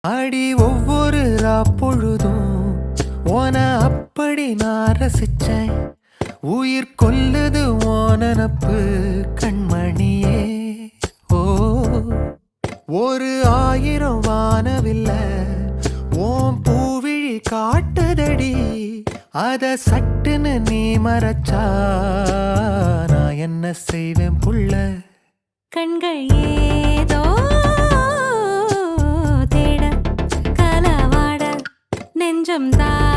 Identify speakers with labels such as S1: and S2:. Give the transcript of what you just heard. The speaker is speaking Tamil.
S1: அடி ஒவ்வொரு பொழுதும் ஓன அப்படி நான் ரசிச்சேன். உயிர் கொல்லுது ஓனனப்பு கண்மணியே. ஓ ஒரு 1000 வானவில்ல ஓம் பூவிழி காட்டுதடி. அத சட்டுன்னு நீ மறைச்சா நான் என்ன செய்வேன் புள்ள.
S2: கண்கள் ஏதோ தேட கலவாட நெஞ்சம் தான்